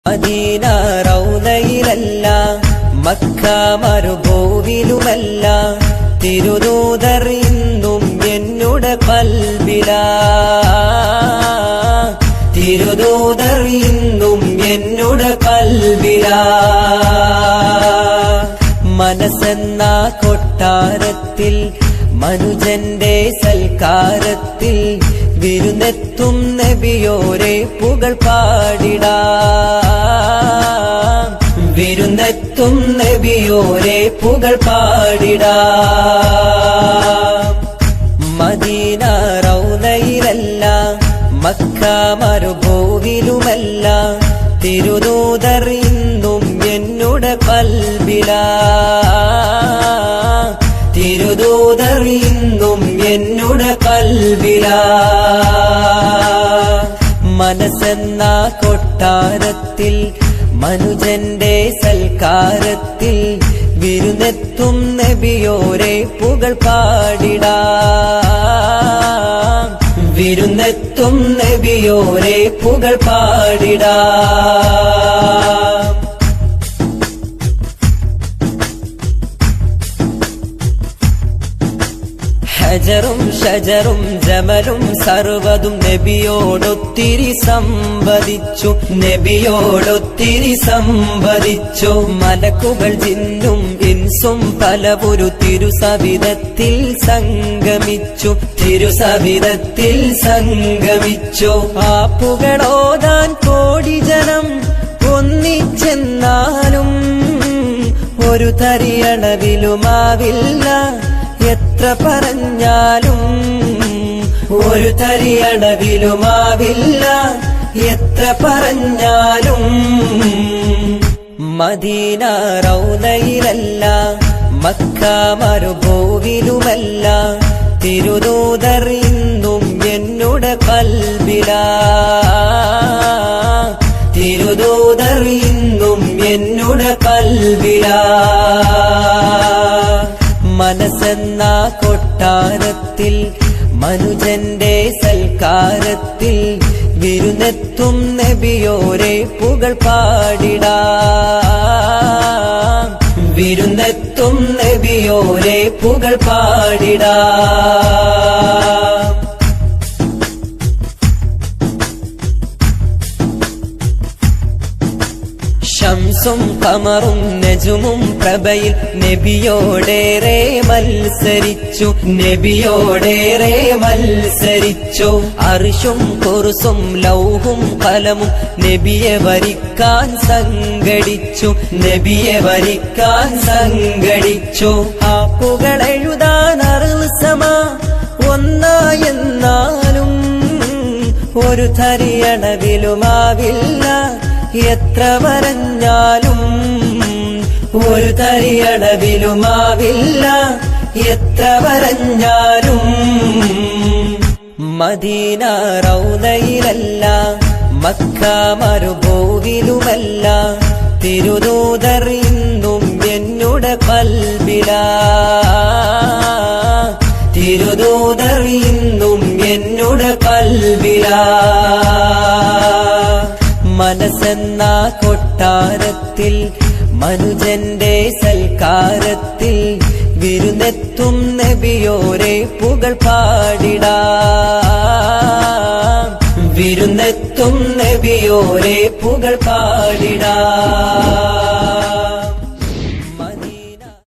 Medina റൗദയിലല്ല, Mecca മരുഭൂവിലുമല്ല, തിരുദൂതർ ഇന്നും എന്നുടെ ഖൽബിലാ. തിരുദൂതർ ഇന്നും എന്നുടെ ഖൽബിലാ. മനസ്സെന്ന കൊട്ടാരത്തിൽ മനുജന്റെ സൽക്കാരത്തിൽ വിരുന്നെത്തും നബിയോരെ പുകൾ പാടിടാം. വിരുന്നെത്തും നബിയോരെ പുകൾ പാടിടാം. മദീന റൗദയിലല്ല, മക്ക മരുഭൂവിലുമല്ല, തിരുദൂതർ ഇന്നും എന്നുടെ ഖൽബിലാ. തിരുദൂതർ ഇന്നും എന്നുടെ ഖൽബിലാ. മനസ്സെന്ന കൊട്ടാരത്തിൽ മനുജന്റെ സൽക്കാരത്തിൽ വിരുന്നെത്തും നബിയോരെ പുകൾ പാടിടാം. വിരുന്നെത്തും നബിയോരെ പുകൾ പാടിടാം. ഹജറും ഷജറും ജമലും സർവതും നബിയോടൊത്തിരി സംവദിച്ചു. നബിയോടൊത്തിരി സംവദിച്ചു. മലക്കുകൾ ജിന്നും ഇൻസും പലവൊരു തിരുസവിധത്തിൽ സംഗമിച്ചു. തിരുസവിധത്തിൽ സംഗമിച്ചു. ആപ്പുകളോതാൻ കോടി ജനം ഒന്നിച്ചെന്നാലും ഒരു തരിയളവിലുമാവില്ല. എത്ര പറഞ്ഞാലും ഒരു തരിയളവിലുമാവില്ല. എത്ര പറഞ്ഞാലും. മദീന റൗദയിലല്ല, മക്ക മരുഭൂവിലുമല്ല, തിരുദൂതർ ഇന്നും എന്നുടെ ഖൽബിലാ. തിരുദൂതർ ഇന്നും എന്നുടെ ഖൽബിലാ. മനസ്സെന്ന കൊട്ടാരത്തിൽ മനുജന്റെ സൽക്കാരത്തിൽ വിരുന്നെത്തും നബിയോരെ പുകൾ പാടിടാം. വിരുന്നെത്തും നബിയോരെ പുകൾ പാടിടാം. ശംസും ഖമറും നജുമും പ്രഭയിൽ നബിയോടേറെ മത്സരിച്ചു. നബിയോടേറെ മത്സരിച്ചു. അർശും കുർസും ലൗഹും ഖലമും നബിയെ വരിക്കാൻ സംഘടിച്ചു. നബിയെ വരിക്കാൻ സംഘടിച്ചു. ആപ്പുകൾ എഴുതാൻ അർസമ ഒന്നായെന്നാലും ഒരു തരിയളവിലുമാവില്ല. എത്ര പറഞ്ഞാലും ഒരു തരിയളവിലുമാവില്ല. എത്ര പറഞ്ഞാലും. മദീന റൗദയിലല്ല, മക്ക മരുഭൂവിലുമല്ല, തിരുദൂതർ ഇന്നും എന്നുടെ ഖൽബിലാ. തിരുദൂതർ ഇന്നും എന്നുടെ ഖൽബിലാ. മനസ്സെന്ന കൊട്ടാരത്തിൽ മനുജന്റെ സൽക്കാരത്തിൽ വിരുന്നെത്തും നബിയോരെ പുകൾ പാടിടാം. വിരുന്നെത്തും നബിയോരെ പുകൾ പാടിടാം.